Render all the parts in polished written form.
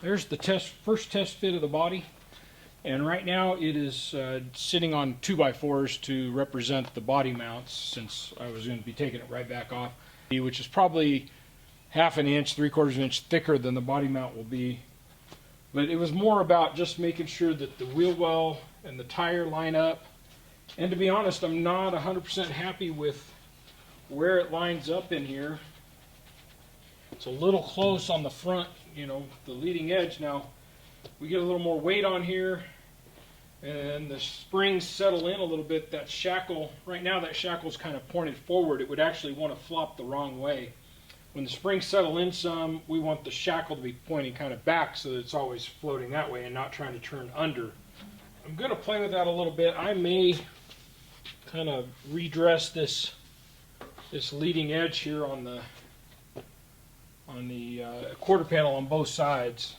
There's the first test fit of the body, and right now it is sitting on 2x4s to represent the body mounts, since I was going to be taking it right back off, which is probably half an inch, 3/4 of an inch thicker than the body mount will be. But it was more about just making sure that the wheel well and the tire line up. And to be honest, I'm not 100% happy with where it lines up in here. It's a little close on the front, you know, the leading edge. Now, we get a little more weight on here, and the springs settle in a little bit. That shackle, right now that shackle's kind of pointed forward. It would actually want to flop the wrong way. When the springs settle in some, we want the shackle to be pointing kind of back so that it's always floating that way and not trying to turn under. I'm going to play with that a little bit. I may kind of redress this leading edge here on the quarter panel on both sides,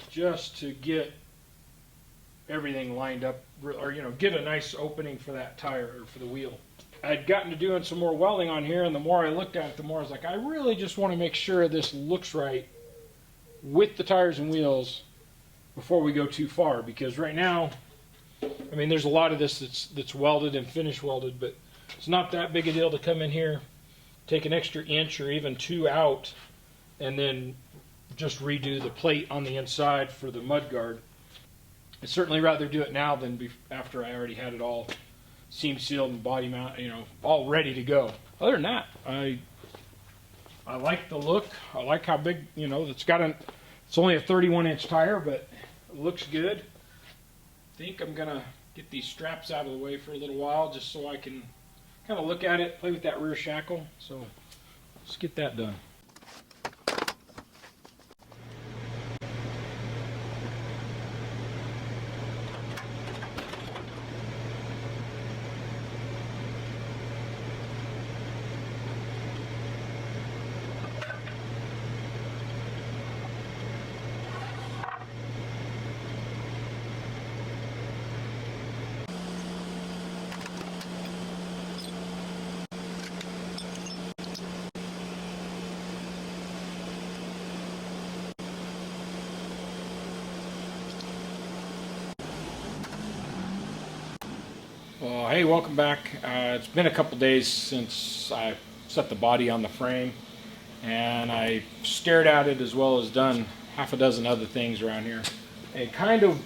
just to get everything lined up, or get a nice opening for that tire or for the wheel. I'd gotten to doing some more welding on here, and the more I looked at it, the more I was like, I really just want to make sure this looks right with the tires and wheels before we go too far, because right now, I mean, there's a lot of this that's welded and finish welded, but it's not that big a deal to come in here, take an extra inch or even 2 out, and then just redo the plate on the inside for the mud guard. I'd certainly rather do it now than after I already had it all seam sealed and body mount, all ready to go. Other than that, I like the look. I like how big, it's only a 31-inch tire, but it looks good. I think I'm gonna get these straps out of the way for a little while, just so I can kind of look at it, play with that rear shackle. So let's get that done. Well, hey, welcome back. It's been a couple days since I set the body on the frame, and I stared at it as well as done half a dozen other things around here. And kind of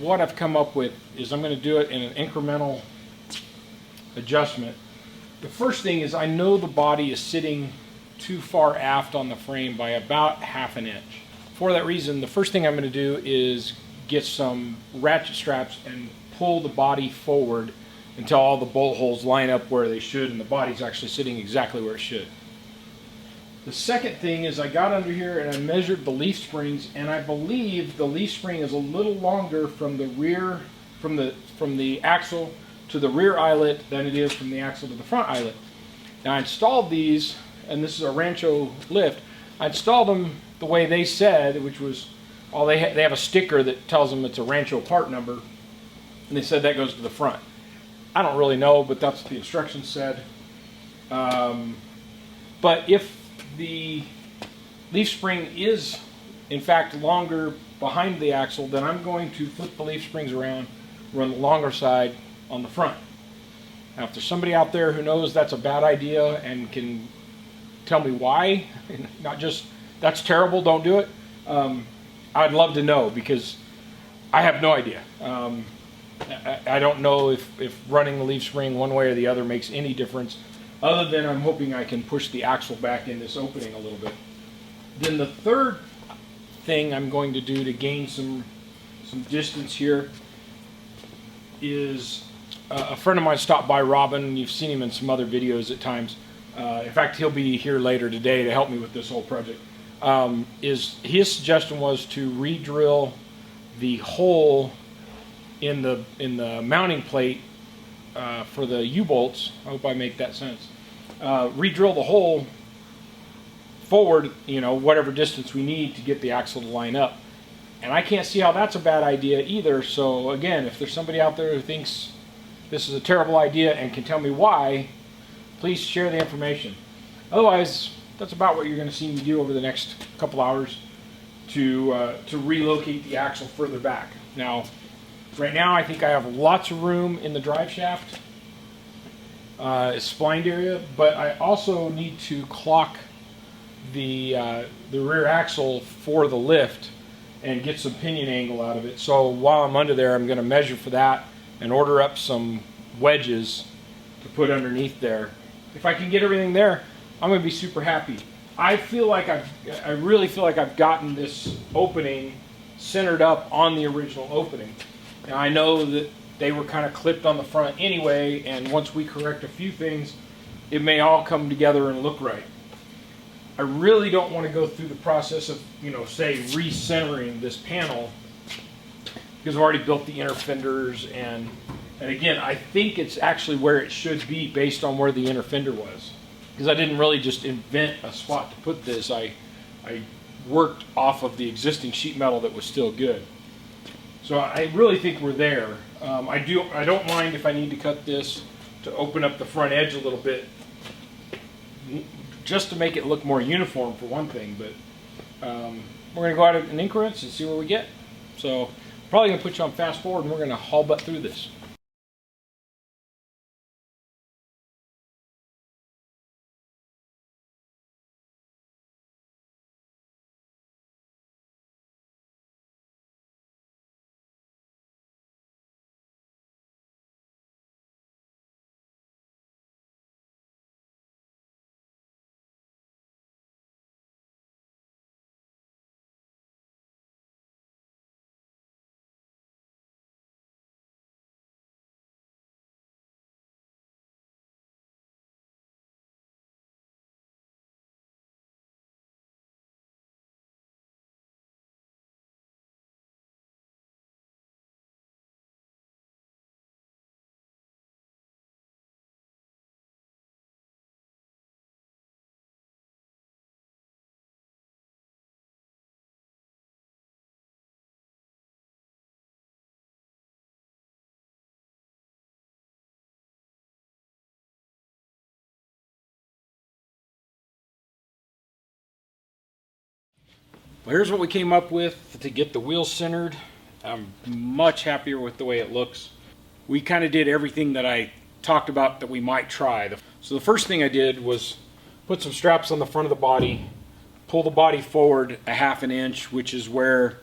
what I've come up with is I'm going to do it in an incremental adjustment. The first thing is I know the body is sitting too far aft on the frame by about half an inch. For that reason, the first thing I'm going to do is get some ratchet straps and pull the body forward until all the bolt holes line up where they should and the body's actually sitting exactly where it should. The second thing is I got under here and I measured the leaf springs, and I believe the leaf spring is a little longer from the rear, from the axle to the rear eyelet than it is from the axle to the front eyelet. Now I installed these, and this is a Rancho lift. I installed them the way they said, which was, they have a sticker that tells them it's a Rancho part number, and they said that goes to the front. I don't really know, but that's what the instructions said. But if the leaf spring is in fact longer behind the axle, then I'm going to flip the leaf springs around, run the longer side on the front. Now if there's somebody out there who knows that's a bad idea and can tell me why, not just that's terrible, don't do it, I'd love to know, because I have no idea. I don't know if running the leaf spring one way or the other makes any difference, other than I'm hoping I can push the axle back in this opening a little bit. Then the third thing I'm going to do to gain some distance here is a friend of mine stopped by, Robin. You've seen him in some other videos at times. In fact, he'll be here later today to help me with this whole project. His suggestion was to re-drill the hole in the mounting plate for the U-bolts. I hope I make that sense. Re-drill the hole forward, whatever distance we need to get the axle to line up. And I can't see how that's a bad idea either. So again, if there's somebody out there who thinks this is a terrible idea and can tell me why, please share the information. Otherwise, that's about what you're going to see me do over the next couple hours. to relocate the axle further back. Now, right now I think I have lots of room in the drive shaft, splined area, but I also need to clock the rear axle for the lift and get some pinion angle out of it. So while I'm under there, I'm going to measure for that and order up some wedges to put underneath there. If I can get everything there, I'm going to be super happy. I really feel like I've gotten this opening centered up on the original opening. Now I know that they were kind of clipped on the front anyway, and once we correct a few things, it may all come together and look right. I really don't want to go through the process of, say, recentering this panel, because I've already built the inner fenders, and again, I think it's actually where it should be based on where the inner fender was. Because I didn't really just invent a spot to put this. I worked off of the existing sheet metal that was still good. So I really think we're there. I don't mind if I need to cut this to open up the front edge a little bit, just to make it look more uniform for one thing. But we're going to go out in increments and see where we get. So probably going to put you on fast forward, and we're going to haul butt through this. Well, here's what we came up with to get the wheels centered. I'm much happier with the way it looks. We kind of did everything that I talked about that we might try. So the first thing I did was put some straps on the front of the body, pull the body forward a half an inch, which is where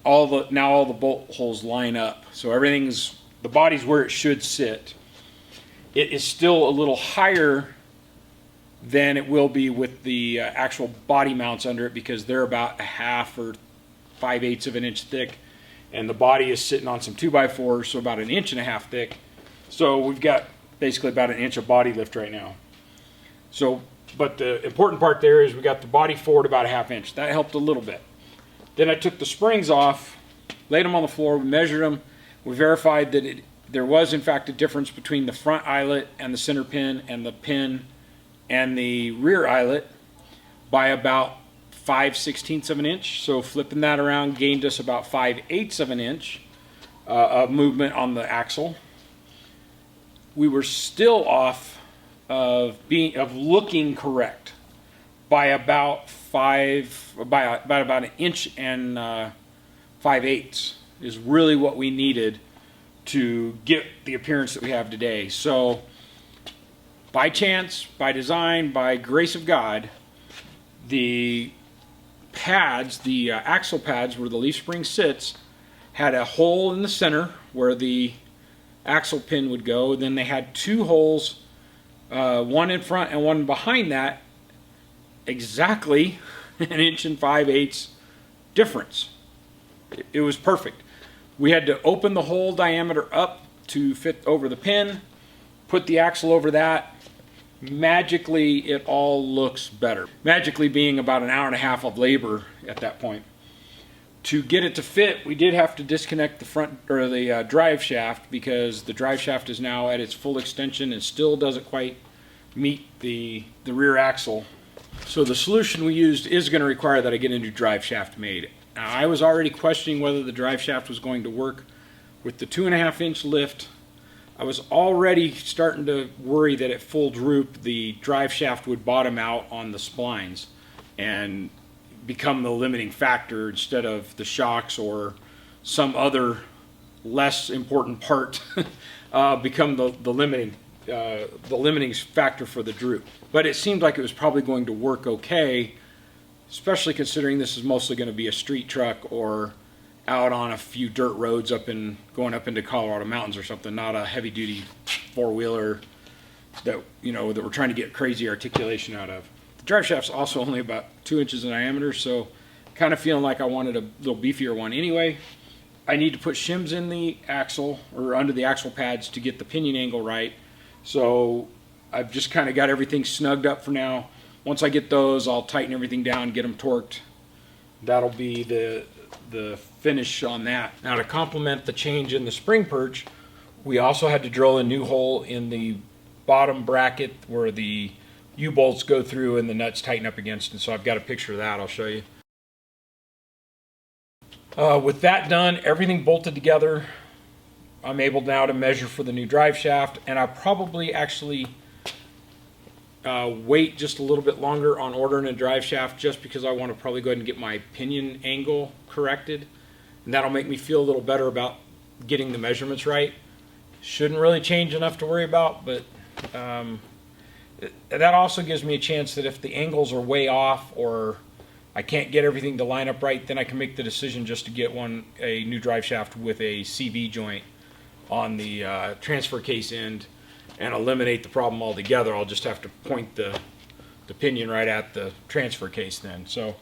all the bolt holes line up. So the body's where it should sit. It is still a little higher than it will be with the actual body mounts under it, because they're about a half or 5/8 of an inch thick, and the body is sitting on some 2x4s, so about 1.5 inches thick. So we've got basically about 1 inch of body lift right now. So, but the important part there is we got the body forward about a 1/2 inch. That helped a little bit. Then I took the springs off, laid them on the floor, we measured them, we verified that there was in fact a difference between the front eyelet and the center pin and the pin and the rear eyelet by about 5/16 of an inch. So flipping that around gained us about 5/8 of an inch of movement on the axle. We were still off of looking correct by about about 1 inch and 5/8 is really what we needed to get the appearance that we have today. So by chance, by design, by grace of God, the pads, the axle pads where the leaf spring sits, had a hole in the center where the axle pin would go. Then they had 2 holes, one in front and one behind that, exactly 1 inch and 5/8 difference. It was perfect. We had to open the hole diameter up to fit over the pin, put the axle over that. Magically, it all looks better. Magically being about 1.5 hours of labor at that point. To get it to fit, we did have to disconnect the front or the drive shaft, because the drive shaft is now at its full extension and still doesn't quite meet the rear axle. So the solution we used is going to require that I get a new drive shaft made. Now, I was already questioning whether the drive shaft was going to work with the 2.5 inch lift. I was already starting to worry that at full droop the drive shaft would bottom out on the splines, and become the limiting factor instead of the shocks or some other less important part become the limiting factor for the droop. But it seemed like it was probably going to work okay, especially considering this is mostly going to be a street truck or out on a few dirt roads going up into Colorado mountains or something, not a heavy duty four-wheeler that that we're trying to get crazy articulation out of. The drive shaft's also only about 2 inches in diameter, so kind of feeling like I wanted a little beefier one anyway. I need to put shims in the axle or under the axle pads to get the pinion angle right. So I've just kind of got everything snugged up for now. Once I get those, I'll tighten everything down, get them torqued. That'll be the finish on that. Now, to complement the change in the spring perch, we also had to drill a new hole in the bottom bracket where the U-bolts go through and the nuts tighten up against it. So I've got a picture of that I'll show you. With that done, everything bolted together, I'm able now to measure for the new drive shaft, and I'll probably actually wait just a little bit longer on ordering a drive shaft just because I want to probably go ahead and get my pinion angle corrected, and that'll make me feel a little better about getting the measurements right. Shouldn't really change enough to worry about, but that also gives me a chance that if the angles are way off or I can't get everything to line up right, then I can make the decision just to get a new drive shaft with a CV joint on the transfer case end and eliminate the problem altogether. I'll just have to point the pinion right at the transfer case then. So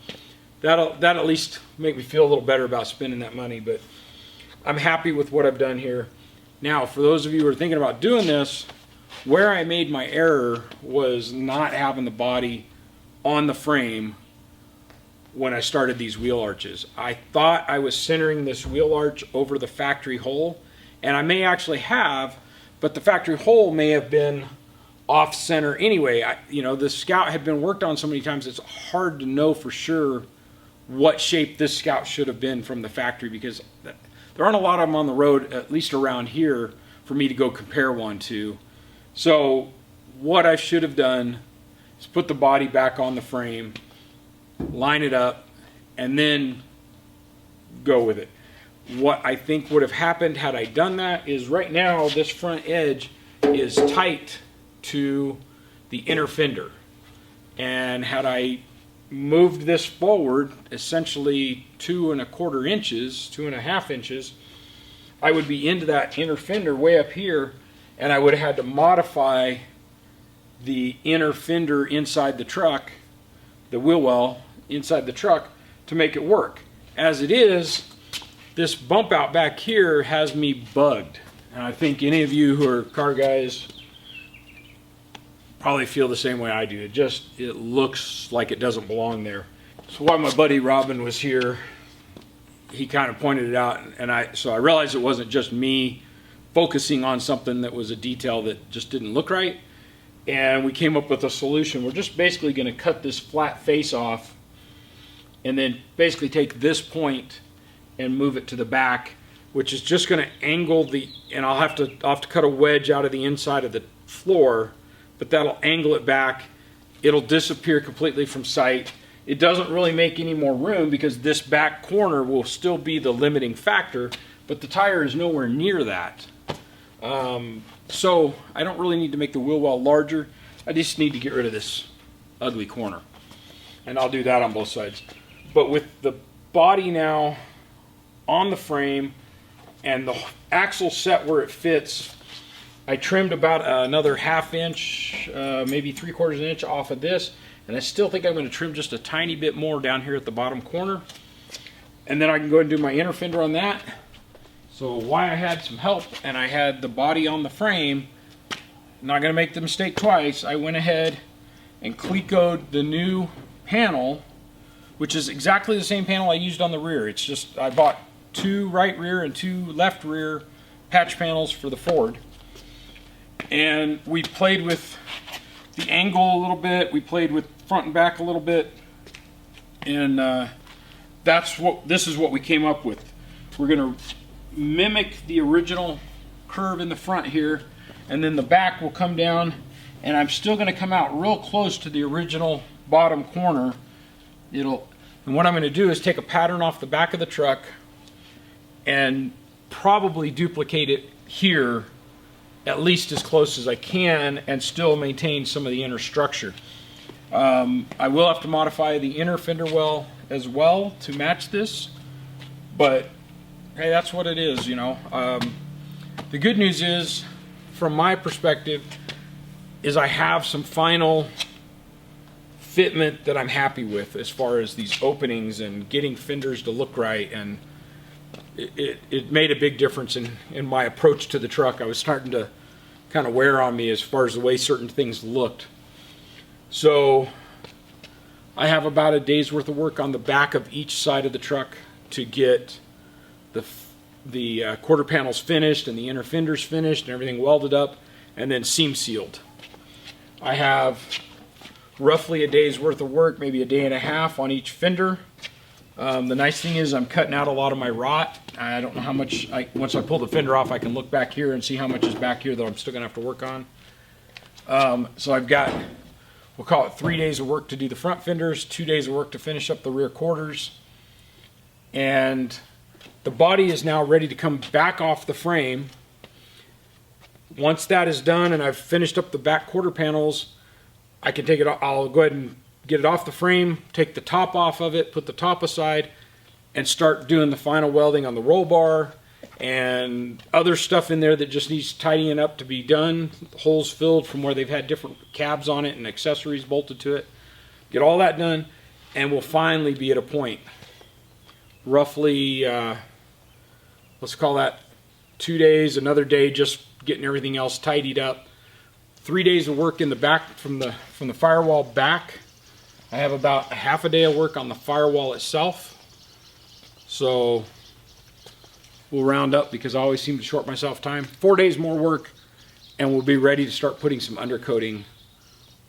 that'll at least make me feel a little better about spending that money, but I'm happy with what I've done here. Now, for those of you who are thinking about doing this, where I made my error was not having the body on the frame when I started these wheel arches. I thought I was centering this wheel arch over the factory hole, and I may actually have, but the factory hole may have been off center anyway. The Scout had been worked on so many times, it's hard to know for sure what shape this Scout should have been from the factory, because there aren't a lot of them on the road, at least around here, for me to go compare one to. So what I should have done is put the body back on the frame, line it up, and then go with it. What I think would have happened had I done that is right now this front edge is tight to the inner fender, and had I moved this forward essentially 2¼ inches, 2½ inches, I would be into that inner fender way up here, and I would have had to modify the inner fender inside the truck, the wheel well inside the truck, to make it work. As it is, this bump out back here has me bugged, and I think any of you who are car guys probably feel the same way I do. It looks like it doesn't belong there. So while my buddy Robin was here, he kind of pointed it out, and so I realized it wasn't just me focusing on something that was a detail that just didn't look right, and we came up with a solution. We're just basically going to cut this flat face off and then basically take this point and move it to the back, which is just going to angle and I'll have to cut a wedge out of the inside of the floor, but that'll angle it back. It'll disappear completely from sight. It doesn't really make any more room because this back corner will still be the limiting factor, but the tire is nowhere near that. So I don't really need to make the wheel well larger. I just need to get rid of this ugly corner, and I'll do that on both sides. But with the body now on the frame and the axle set where it fits, I trimmed about another ½ inch, maybe ¾ inch off of this, and I still think I'm going to trim just a tiny bit more down here at the bottom corner, and then I can go ahead and do my inner fender on that. So why I had some help and I had the body on the frame, not going to make the mistake twice, I went ahead and clecoed the new panel, which is exactly the same panel I used on the rear. It's just I bought 2 right rear and 2 left rear patch panels for the Ford, and we played with the angle a little bit, we played with front and back a little bit, and this is what we came up with. We're going to mimic the original curve in the front here, and then the back will come down, and I'm still going to come out real close to the original bottom corner. And what I'm going to do is take a pattern off the back of the truck and probably duplicate it here at least as close as I can and still maintain some of the inner structure. I will have to modify the inner fender well as well to match this, but hey, that's what it is, you know. The good news is, from my perspective, is I have some final fitment that I'm happy with as far as these openings and getting fenders to look right, and it made a big difference in my approach to the truck. I was starting to kind of wear on me as far as the way certain things looked. So I have about a day's worth of work on the back of each side of the truck to get the quarter panels finished and the inner fenders finished and everything welded up and then seam sealed. I have roughly a day's worth of work, maybe a day and a half on each fender. The nice thing is I'm cutting out a lot of my rot. I don't know how much, once I pull the fender off, I can look back here and see how much is back here that I'm still gonna have to work on. So I've got, we'll call it 3 days of work to do the front fenders, 2 days of work to finish up the rear quarters. And the body is now ready to come back off the frame. Once that is done and I've finished up the back quarter panels, I can take it, I'll go ahead and get it off the frame, take the top off of it, put the top aside, and start doing the final welding on the roll bar and other stuff in there that just needs tidying up to be done. Holes filled from where they've had different cabs on it and accessories bolted to it. Get all that done, and we'll finally be at a point, roughly, let's call that 2 days, another day just getting everything else tidied up. 3 days of work in the back from the firewall back. I have about a half a day of work on the firewall itself. So we'll round up because I always seem to short myself time. 4 days more work and we'll be ready to start putting some undercoating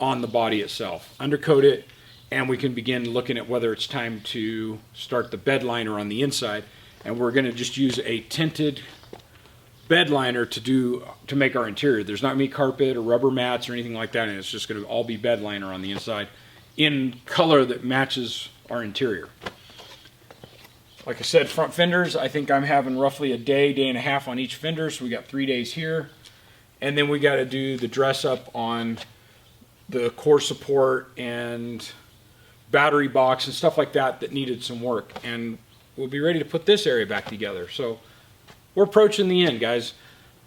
on the body itself. Undercoat it, and we can begin looking at whether it's time to start the bed liner on the inside. And we're going to just use a tinted bed liner to make our interior. There's not going to be carpet or rubber mats or anything like that, and it's just going to all be bed liner on the inside in color that matches our interior. Like I said, front fenders, I think I'm having roughly a day, day and a half on each fender, so we got 3 days here. And then we got to do the dress up on the core support and battery box and stuff like that that needed some work. And we'll be ready to put this area back together. So we're approaching the end, guys.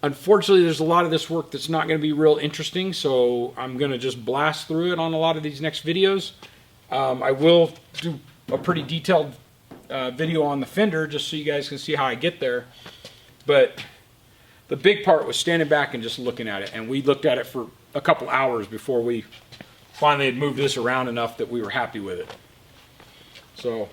Unfortunately, there's a lot of this work that's not going to be real interesting, so I'm going to just blast through it on a lot of these next videos. I will do a pretty detailed video on the fender just so you guys can see how I get there. But the big part was standing back and just looking at it, and we looked at it for a couple hours before we finally had moved this around enough that we were happy with it. So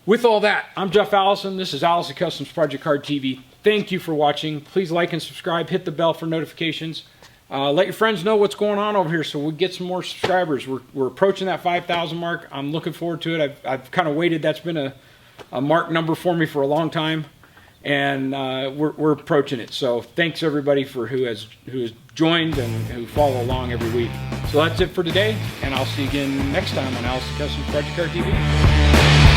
with all that, I'm Jeff Allison. This is Allison Customs Project Card TV. Thank you for watching. Please like and subscribe. Hit the bell for notifications. Let your friends know what's going on over here so we get some more subscribers. We're approaching that 5,000 mark. I'm looking forward to it. I've kind of waited. That's been a mark number for me for a long time, and we're approaching it. So thanks everybody for who has joined and who follow along every week. So that's it for today, and I'll see you again next time on Allison Customs Project Card TV.